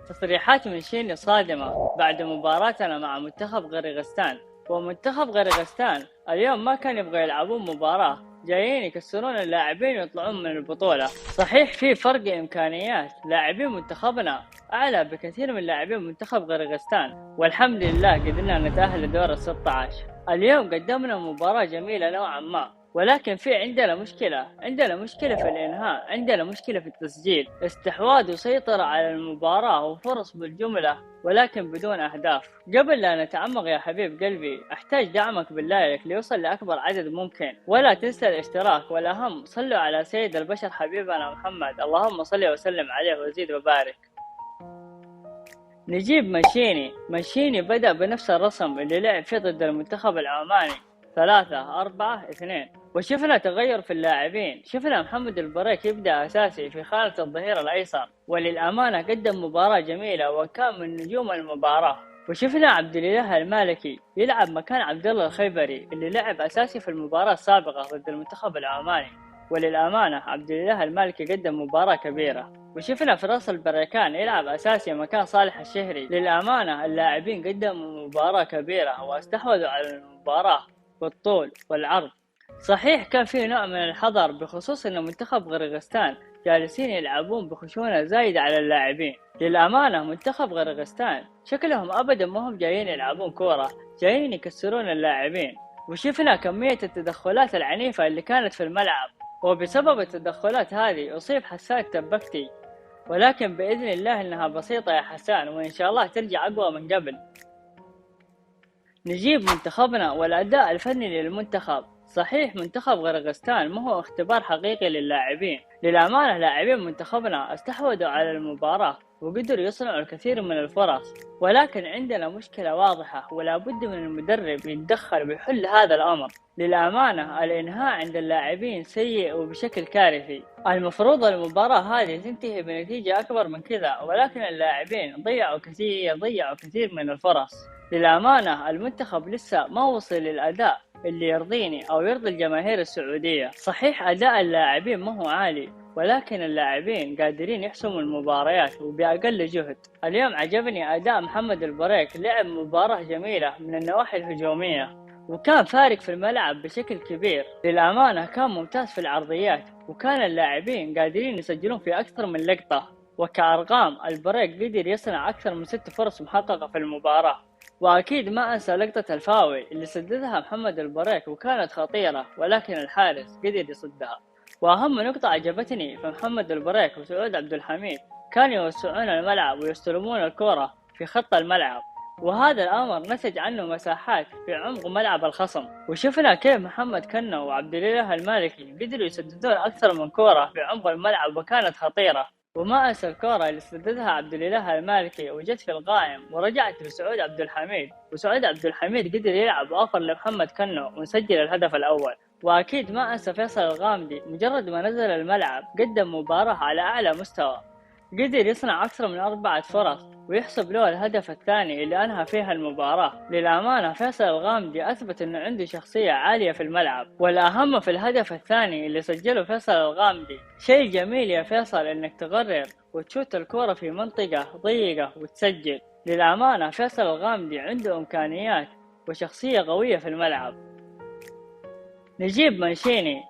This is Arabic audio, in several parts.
تصريحات من شيني صادمة بعد مباراتنا مع منتخب غريغستان. ومنتخب غريغستان اليوم ما كان يبغى يلعبون مباراة، جايين يكسرون اللاعبين ويطلعون من البطولة. صحيح في فرق إمكانيات، لاعبين منتخبنا أعلى بكثير من لاعبين منتخب غريغستان، والحمد لله قدرنا نتأهل لدور ال16. اليوم قدمنا مباراة جميلة نوعا ما، ولكن في عندنا مشكلة في الإنهاء، عندنا مشكلة في التسجيل، استحواذ وسيطرة على المباراة وفرص بالجملة ولكن بدون أهداف. قبل لا نتعمق يا حبيب قلبي، أحتاج دعمك بالله ليوصل لأكبر عدد ممكن، ولا تنسى الاشتراك، والأهم صلوا على سيد البشر حبيبنا محمد، اللهم صل وسلم عليه وزيد وبارك. نجيب مشيني بدأ بنفس الرسم اللي لعب فيه ضد المنتخب العماني 3-4-2، وشفنا تغير في اللاعبين. شفنا محمد البريك يبدأ أساسي في خانة الظهير الأيسر، وللأمانة قدم مباراة جميلة وكان من نجوم المباراة. وشفنا عبد الإله المالكي يلعب مكان عبد الله الخيبري اللي لعب أساسي في المباراة السابقة ضد المنتخب العماني، وللأمانة عبد الإله المالكي قدم مباراة كبيرة. وشفنا فراس البريكان يلعب أساسي مكان صالح الشهري. للأمانة اللاعبين قدموا مباراة كبيرة واستحوذوا على المباراة بالطول والعرض. صحيح كان في نوع من الحذر بخصوص أن منتخب غريغستان جالسين يلعبون بخشونة زايدة على اللاعبين. للأمانة منتخب غريغستان شكلهم أبدا ما هم جايين يلعبون كورة، جايين يكسرون اللاعبين. وشفنا كمية التدخلات العنيفة اللي كانت في الملعب، وبسبب التدخلات هذه أصيب حسان التبكتي، ولكن بإذن الله إنها بسيطة يا حسان، وإن شاء الله ترجع أقوى من قبل. نجيب منتخبنا والأداء الفني للمنتخب. صحيح منتخب غريغستان ما هو اختبار حقيقي للاعبين، للأمانة لاعبين منتخبنا استحوذوا على المباراة وقدروا يصنعوا الكثير من الفرص، ولكن عندنا مشكلة واضحة ولا بد من المدرب يتدخل ويحل هذا الأمر. للأمانة الإنهاء عند اللاعبين سيء وبشكل كارثي، المفروض المباراة هذه تنتهي بنتيجة أكبر من كذا، ولكن اللاعبين ضيعوا كثير من الفرص. للأمانة المنتخب لسه ما وصل للأداء اللي يرضيني أو يرضي الجماهير السعودية. صحيح أداء اللاعبين ما هو عالي، ولكن اللاعبين قادرين يحسموا المباريات وبأقل جهد. اليوم عجبني أداء محمد البريك، لعب مباراة جميلة من النواحي الهجومية وكان فارق في الملعب بشكل كبير. للأمانة كان ممتاز في العرضيات، وكان اللاعبين قادرين يسجلون في أكثر من لقطة. وكأرقام البريك قدر يصنع أكثر من 6 فرص محققة في المباراة. وأكيد ما أنسى لقطة الفاول اللي سددها محمد البريك وكانت خطيرة، ولكن الحارس قدر يصدها. وأهم نقطة عجبتني في محمد البريك وسعود عبد الحميد، كانوا يوسعون الملعب ويستلمون الكرة في خط الملعب، وهذا الأمر نتج عنه مساحات في عمق ملعب الخصم. وشفنا كيف محمد كنو وعبد الإله المالكي قدروا يسددون أكثر من كرة في عمق الملعب وكانت خطيرة. وما أنسى الكرة اللي سددها عبد الإله المالكي وجت في القائم ورجعت لسعود عبد الحميد، وسعود عبد الحميد قدر يلعب آخر لمحمد كنو ونسجل الهدف الأول. وأكيد ما أنسى فيصل الغامدي، مجرد ما نزل الملعب قدم مباراة على أعلى مستوى، قدر يصنع أكثر من 4 فرص ويحسب له الهدف الثاني اللي أنهى فيها المباراة. للأمانة فيصل الغامدي أثبت أنه عنده شخصية عالية في الملعب، والأهم في الهدف الثاني اللي سجله فيصل الغامدي. شيء جميل يا فيصل أنك تغرر وتشوت الكرة في منطقة ضيقة وتسجل. للأمانة فيصل الغامدي عنده إمكانيات وشخصية قوية في الملعب. نجيب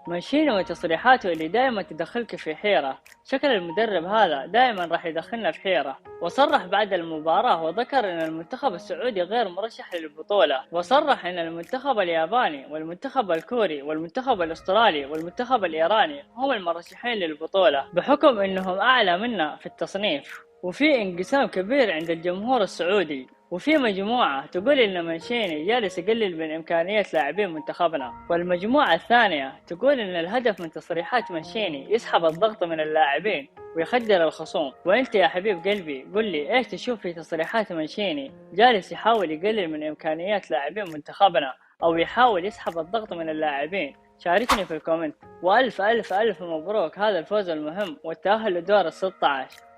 منشيني وتصريحاته اللي دائما تدخلك في حيرة. شكل المدرب هذا دائما راح يدخلنا في حيرة. وصرح بعد المباراة وذكر ان المنتخب السعودي غير مرشح للبطولة، وصرح ان المنتخب الياباني والمنتخب الكوري والمنتخب الاسترالي والمنتخب الايراني هم المرشحين للبطولة بحكم انهم اعلى منا في التصنيف. وفي انقسام كبير عند الجمهور السعودي، وفي مجموعة تقول إن منشيني جالس يقلل من إمكانيات لاعبين منتخبنا، والمجموعة الثانية تقول إن الهدف من تصريحات منشيني يسحب الضغط من اللاعبين ويخدر الخصوم. وأنت يا حبيب قلبي قل لي إيش تشوف في تصريحات منشيني؟ جالس يحاول يقلل من إمكانيات لاعبين منتخبنا أو يحاول يسحب الضغط من اللاعبين؟ شاركني في الكومنت. وألف ألف ألف مبروك هذا الفوز المهم والتأهل لدور ال16.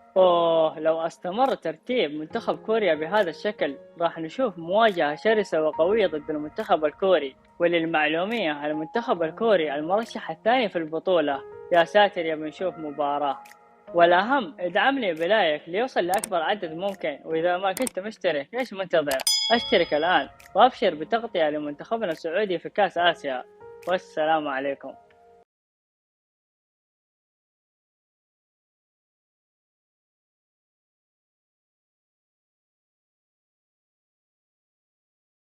لو استمر ترتيب منتخب كوريا بهذا الشكل راح نشوف مواجهة شرسة وقوية ضد المنتخب الكوري. وللمعلومية المنتخب الكوري المرشح الثاني في البطولة. يا ساتر يا بنشوف مباراة. والأهم ادعمني بلايك ليوصل لأكبر عدد ممكن، وإذا ما كنت مشترك إيش منتظر؟ اشترك الآن وأبشر بتغطية لمنتخبنا السعودي في كأس آسيا. والسلام عليكم.